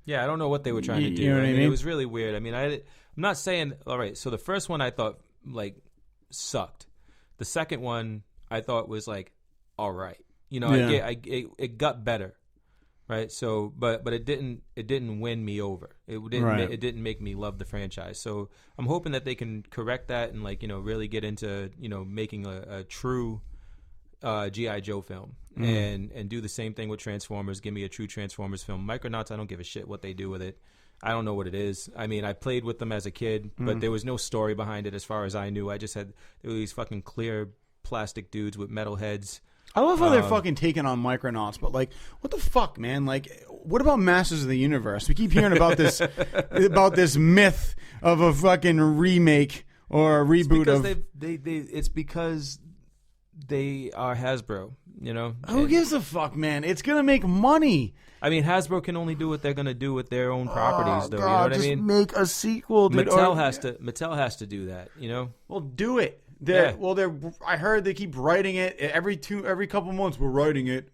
Yeah, I don't know what they were trying to do. You know what I mean? It was really weird. I mean, I'm not saying, all right, so the first one I thought, like, sucked. The second one I thought was, like, all right. You know, it got better. Right, so but it didn't win me over. It didn't make me love the franchise. So I'm hoping that they can correct that and really get into making a true G.I. Joe film and do the same thing with Transformers. Give me a true Transformers film. Micronauts, I don't give a shit what they do with it. I don't know what it is. I mean, I played with them as a kid, but there was no story behind it as far as I knew. I just had there were these fucking clear plastic dudes with metal heads. I love how they're fucking taking on Micronauts, but like, what the fuck, man? Like, what about Masters of the Universe? We keep hearing about this myth of a fucking remake or a reboot It's because they are Hasbro, Who gives a fuck, man? It's gonna make money. I mean, Hasbro can only do what they're gonna do with their own properties, though. God, you know what I mean? Make a sequel. Mattel has to do that. Well, do it. I heard they keep writing it every couple months. We're writing it.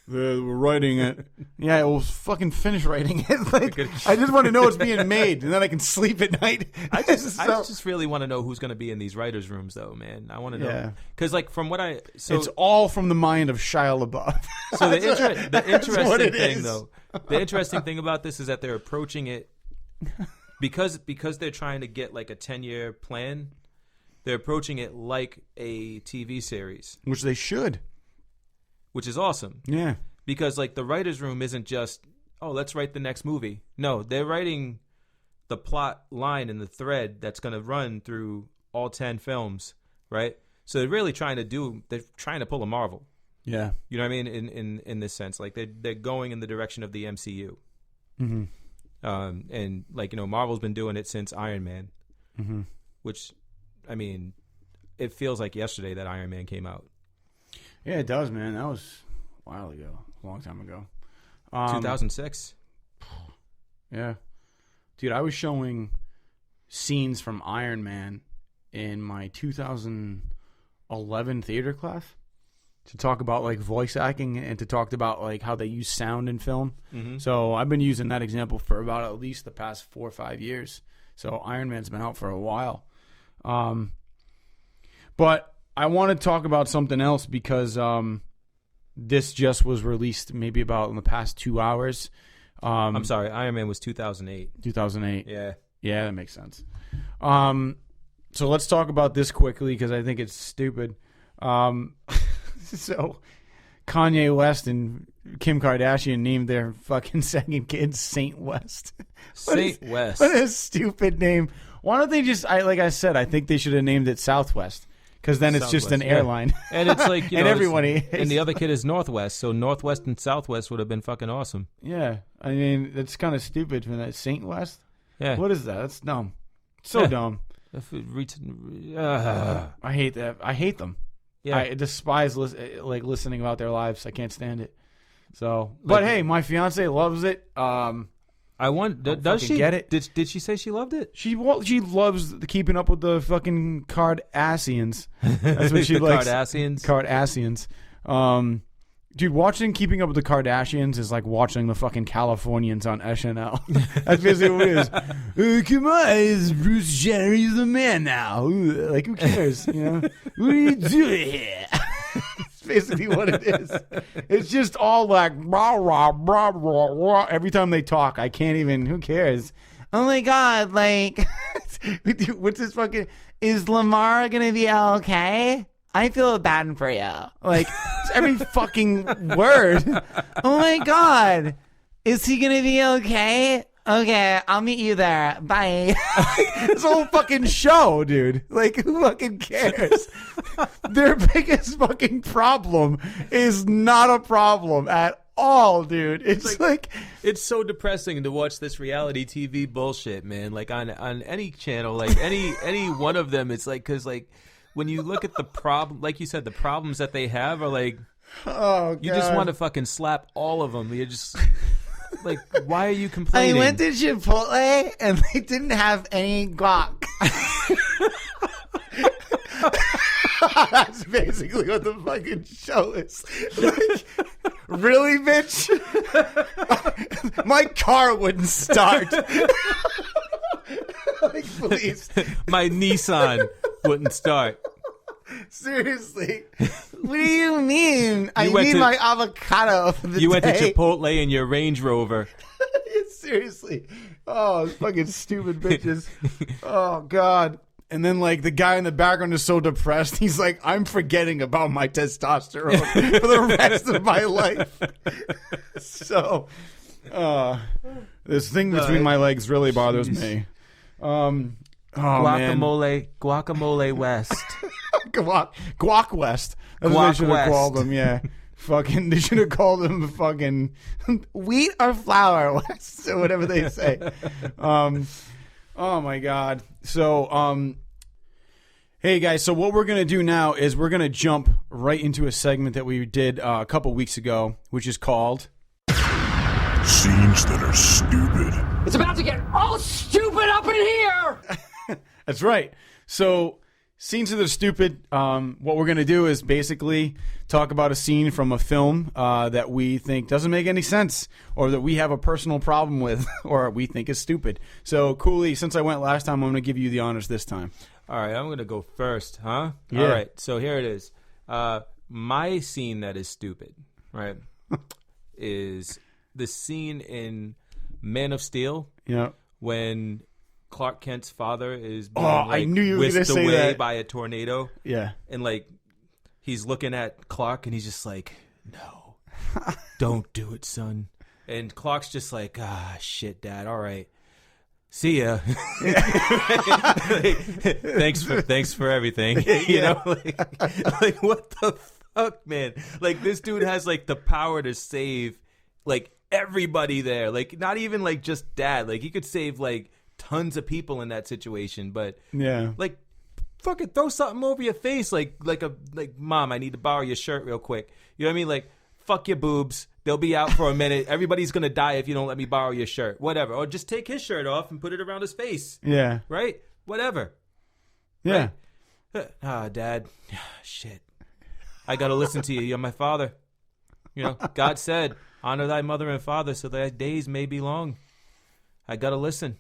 Yeah, we'll fucking finish writing it. Like, I just want to know it's being made, and then I can sleep at night. I just really want to know who's going to be in these writers' rooms, though, man. I want to know because, like, from what it's all from the mind of Shia LaBeouf. So the interesting thing, though, the interesting thing about this is that they're approaching it because they're trying to get like a 10-year plan. They're approaching it like a TV series. Which they should. Which is awesome. Yeah. Because, like, the writer's room isn't just, let's write the next movie. No, they're writing the plot line and the thread that's going to run through all 10 films, right? So they're really trying to pull a Marvel. Yeah. You know what I mean? In this sense. Like, they're going in the direction of the MCU. Mm-hmm. And, like, Marvel's been doing it since Iron Man. Mm-hmm. Which... I mean, it feels like yesterday that Iron Man came out. Yeah, it does, man. That was a while ago, a long time ago. 2006. Yeah. Dude, I was showing scenes from Iron Man in my 2011 theater class to talk about, like, voice acting and to talk about, like, how they use sound in film. Mm-hmm. So I've been using that example for about at least the past 4 or 5 years. So Iron Man's been out for a while. But I want to talk about something else because this just was released maybe about in the past 2 hours. I'm sorry, Iron Man was 2008. 2008. Yeah. Yeah, that makes sense. So let's talk about this quickly because I think it's stupid. So Kanye West and Kim Kardashian named their fucking second kid Saint West. Saint West. What a stupid name. Why don't they just, like I said, I think they should have named it Southwest because then it's just an airline. And it's like, and everybody. And the other kid is Northwest, so Northwest and Southwest would have been fucking awesome. Yeah. I mean, that's kind of stupid for that. Saint West? Yeah. What is that? That's dumb. So dumb. I hate that. I hate them. Yeah. I despise listening about their lives. I can't stand it. So, but hey, my fiance loves it. I want. Does she get it? Did she say she loved it? She loves keeping up with the fucking Kardashians. That's what she likes. Kardashians. Dude, watching Keeping Up with the Kardashians is like watching the fucking Californians on SNL. That's basically what it is. Come on, is Bruce Jenner? He's the man now. Like, who cares? You know, what are you doing here? It's basically what it is. It's just all like rah rah rah rah rah. Every time they talk, I can't even. Who cares? Oh my god! Like, what's this fucking? Is Lamar gonna be okay? I feel bad for you. Like, every fucking word. Oh my god. Is he going to be okay? Okay, I'll meet you there. Bye. This whole fucking show, dude. Like, who fucking cares? Their biggest fucking problem is not a problem at all, dude. It's like it's so depressing to watch this reality TV bullshit, man. Like, on any channel, like any one of them, it's like, because, like, when you look at the problem, like you said, the problems that they have are like, oh, God. You just want to fucking slap all of them. You're just like, why are you complaining? I went to Chipotle and they didn't have any guac. That's basically what the fucking show is. Like, Really, bitch? My car wouldn't start. Like, please. My Nissan wouldn't start. Seriously. What do you mean? I need my avocado for the day. You went to Chipotle in your Range Rover. Seriously. Oh, fucking stupid bitches. Oh, God. And then, like, the guy in the background is so depressed. He's like, I'm forgetting about my testosterone for the rest of my life. So, this thing between my legs really bothers me. Guacamole West. Guac West. That's what they should have called him, yeah. Fucking, they should have called him fucking wheat or flour West, or whatever they say. Oh my God. So, hey guys, so what we're going to do now is we're going to jump right into a segment that we did a couple weeks ago, which is called Scenes That Are Stupid. It's about to get all stupid up in here! That's right. So, scenes that are stupid. What we're going to do is basically talk about a scene from a film that we think doesn't make any sense, or that we have a personal problem with, or we think is stupid. So, Cooley, since I went last time, I'm going to give you the honors this time. All right, I'm going to go first, huh? Yeah. All right, so here it is. My scene that is stupid, right, is the scene in Man of Steel. Yeah. When Clark Kent's father is being I knew you were whisked gonna say away that. by a tornado. Yeah. And like he's looking at Clark and he's just like, no, don't do it, son. And Clark's just like, shit, Dad. All right. See ya. thanks for everything. You know, like what the fuck, man? Like this dude has like the power to save like everybody there. Like not even like just Dad. Like he could save like tons of people in that situation, but yeah, like fucking throw something over your face, like Mom, I need to borrow your shirt real quick. You know what I mean? Like fuck your boobs, they'll be out for a minute. Everybody's gonna die if you don't let me borrow your shirt. Whatever, or just take his shirt off and put it around his face. Yeah, right. Whatever. Yeah. Right? Dad, shit. I gotta listen to you. You're my father. You know, God said, honor thy mother and father, so thy days may be long. I gotta listen.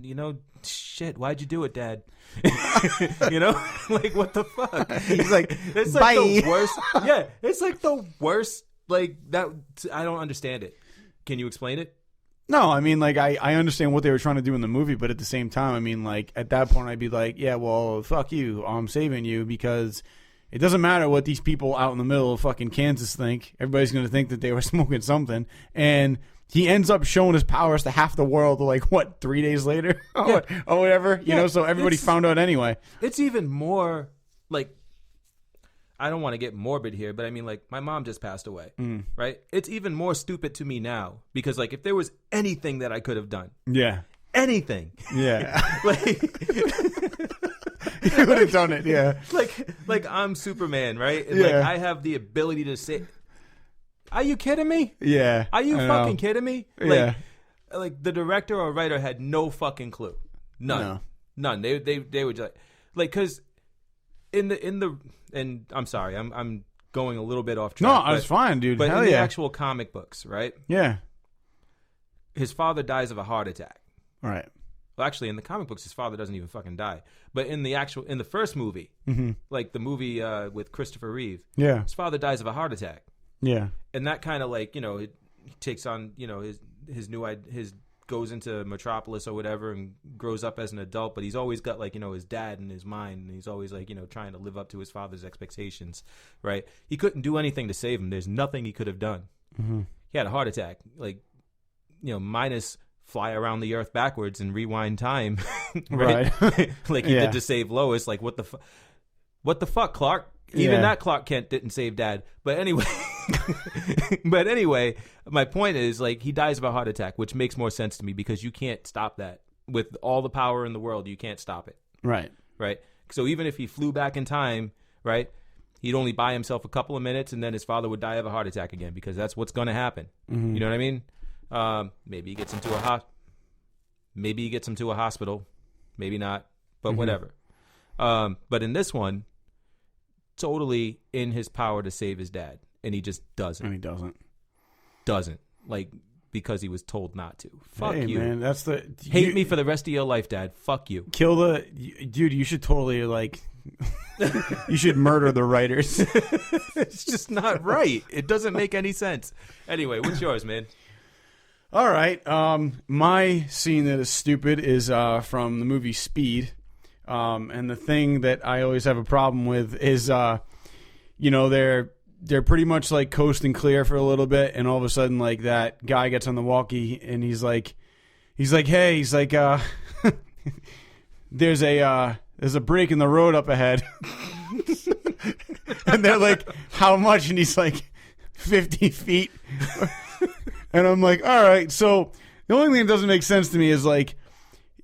You know, shit, why'd you do it, Dad? You know, like, what the fuck? He's like, it's like the worst. Yeah, it's like the worst, like, that. I don't understand it. Can you explain it? No, I mean, like, I understand what they were trying to do in the movie, but at the same time, I mean, like, at that point, I'd be like, yeah, well, fuck you. I'm saving you because it doesn't matter what these people out in the middle of fucking Kansas think. Everybody's going to think that they were smoking something. And he ends up showing his powers to half the world, like, what, 3 days later? Yeah. or whatever. You know, so everybody found out anyway. It's even more, like, I don't want to get morbid here, but I mean, like, my mom just passed away, right? It's even more stupid to me now because, like, if there was anything that I could have done. Yeah. Anything. Yeah. Like... You would have done it, yeah. Like I'm Superman, right? And yeah. like I have the ability to say, are you kidding me? Yeah. Are you fucking kidding me? Yeah. Like the director or writer had no fucking clue. None. They were just like, cause in the and I'm sorry, I'm going a little bit off track. No, it's fine, dude. But Hell in the yeah. actual comic books, right? Yeah. His father dies of a heart attack. Right. Well, actually, in the comic books, his father doesn't even fucking die. But in the first movie, like the movie with Christopher Reeve, yeah, his father dies of a heart attack. Yeah, and that kind of like, you know, he takes on, you know, his goes into Metropolis or whatever and grows up as an adult. But he's always got like, you know, his dad in his mind, and he's always like, you know, trying to live up to his father's expectations. Right? He couldn't do anything to save him. There's nothing he could have done. He had a heart attack, like, you know, minus fly around the earth backwards and rewind time, right? Like he did to save Lois. Like what the fuck, Clark? Even that Clark Kent didn't save Dad. But anyway, my point is like he dies of a heart attack, which makes more sense to me because you can't stop that with all the power in the world. You can't stop it. Right. So even if he flew back in time, right, he'd only buy himself a couple of minutes, and then his father would die of a heart attack again because that's what's going to happen. You know what I mean? Maybe he gets him to a hospital, maybe not, but whatever. But in this one, totally in his power to save his dad. and he just doesn't. And he doesn't. Doesn't. Like, because he was told not to. Fuck hey, you. Man, that's the... Hate me for the rest of your life, Dad. Fuck you. Kill the... Dude, you should totally, like... you should murder the writers. It's just not right. It doesn't make any sense. Anyway, what's yours, man? All right. My scene that is stupid is from the movie Speed. And the thing that I always have a problem with is, you know, they're pretty much like coasting clear for a little bit, and all of a sudden, like, that guy gets on the walkie, and he's like, hey, he's like, there's a break in the road up ahead. And they're like, how much? And he's like, 50 feet. And I'm like, all right. So the only thing that doesn't make sense to me is, like,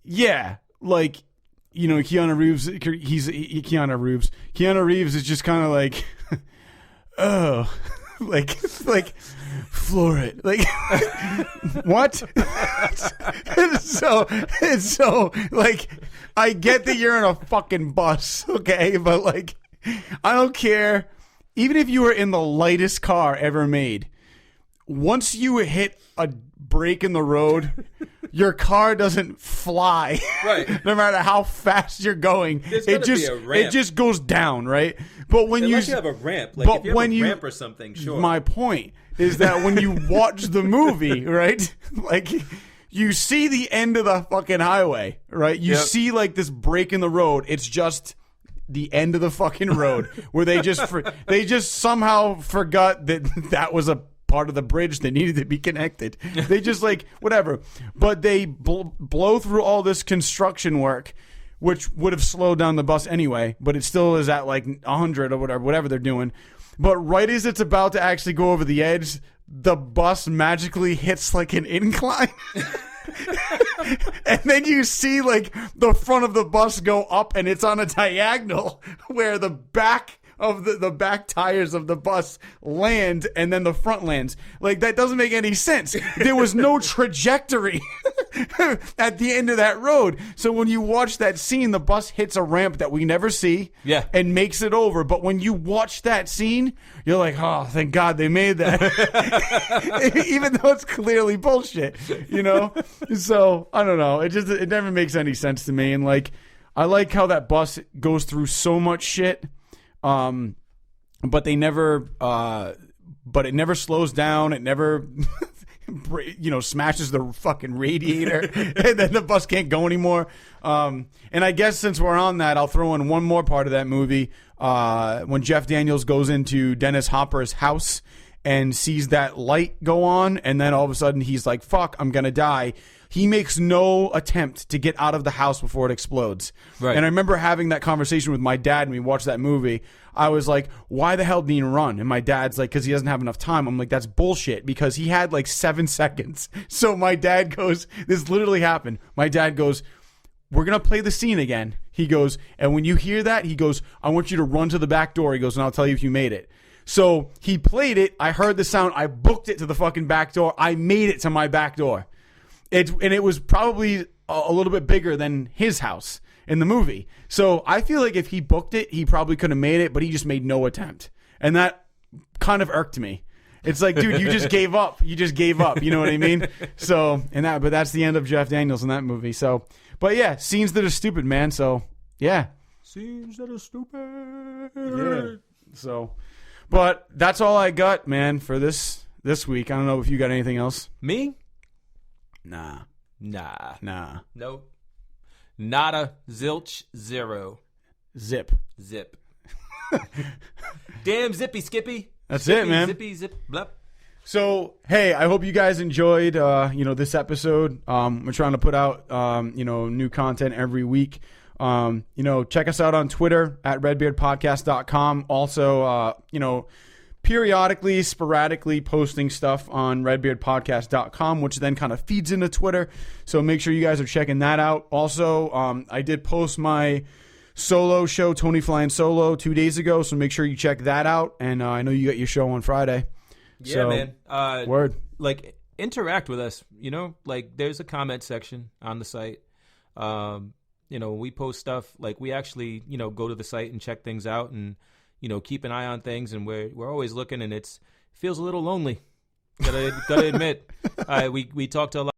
yeah, like, you know, Keanu Reeves is just kind of like, oh, like floor it, like what? it's so like, I get that you're in a fucking bus, okay, but like, I don't care. Even if you were in the lightest car ever made, once you hit a break in the road, your car doesn't fly. Right. No matter how fast you're going, it just goes down, right? But when unless you have a ramp, like if you have a ramp or something, sure. My point is that when you watch the movie, right? Like, you see the end of the fucking highway, right? You see like this break in the road. It's just the end of the fucking road where they just somehow forgot that was a part of the bridge that needed to be connected. They just like, whatever. But they blow through all this construction work, which would have slowed down the bus anyway, but it still is at like 100 or whatever they're doing. But right as it's about to actually go over the edge, the bus magically hits like an incline. And then you see like the front of the bus go up, and it's on a diagonal where the back of the back tires of the bus land, and then the front lands. Like, that doesn't make any sense. There was no trajectory at the end of that road. So when you watch that scene, the bus hits a ramp that we never see, and makes it over. But when you watch that scene, you're like, oh, thank God they made that. Even though it's clearly bullshit, you know? So, I don't know. It never makes any sense to me. And like, I like how that bus goes through so much shit. But it never slows down. It never, smashes the fucking radiator, and then the bus can't go anymore. And I guess since we're on that, I'll throw in one more part of that movie. When Jeff Daniels goes into Dennis Hopper's house and sees that light go on, and then all of a sudden he's like, fuck, I'm gonna die. He makes no attempt to get out of the house before it explodes. Right. And I remember having that conversation with my dad when we watched that movie. I was like, why the hell did he run? And my dad's like, because he doesn't have enough time. I'm like, that's bullshit, because he had like 7 seconds. So my dad goes, this literally happened. My dad goes, we're going to play the scene again. He goes, and when you hear that, he goes, I want you to run to the back door. He goes, and I'll tell you if you made it. So he played it. I heard the sound. I booked it to the fucking back door. I made it to my back door. It was probably a little bit bigger than his house in the movie. So I feel like if he booked it, he probably could have made it, but he just made no attempt. And that kind of irked me. It's like, dude, you just gave up. You just gave up. You know what I mean? So, but that's the end of Jeff Daniels in that movie. So, but yeah, scenes that are stupid, man. So, yeah. Scenes that are stupid. Yeah. So, but that's all I got, man, for this week. I don't know if you got anything else. Me? Nah. Nope. Nada. Zilch. Zero. Zip. Damn zippy skippy. That's Skippy, it, man. Zippy zip blep. So, hey, I hope you guys enjoyed this episode. We're trying to put out new content every week. Check us out on Twitter at redbeardpodcast.com. Also, periodically, sporadically posting stuff on redbeardpodcast.com, which then kind of feeds into Twitter. So make sure you guys are checking that out. Also, I did post my solo show, Tony Flying Solo, 2 days ago. So make sure you check that out. And I know you got your show on Friday. Yeah, so, man. Word. Like, interact with us. Like, there's a comment section on the site. When we post stuff, like, we actually, go to the site and check things out. And, keep an eye on things, and we're always looking, and feels a little lonely. Gotta admit. We talked to a lot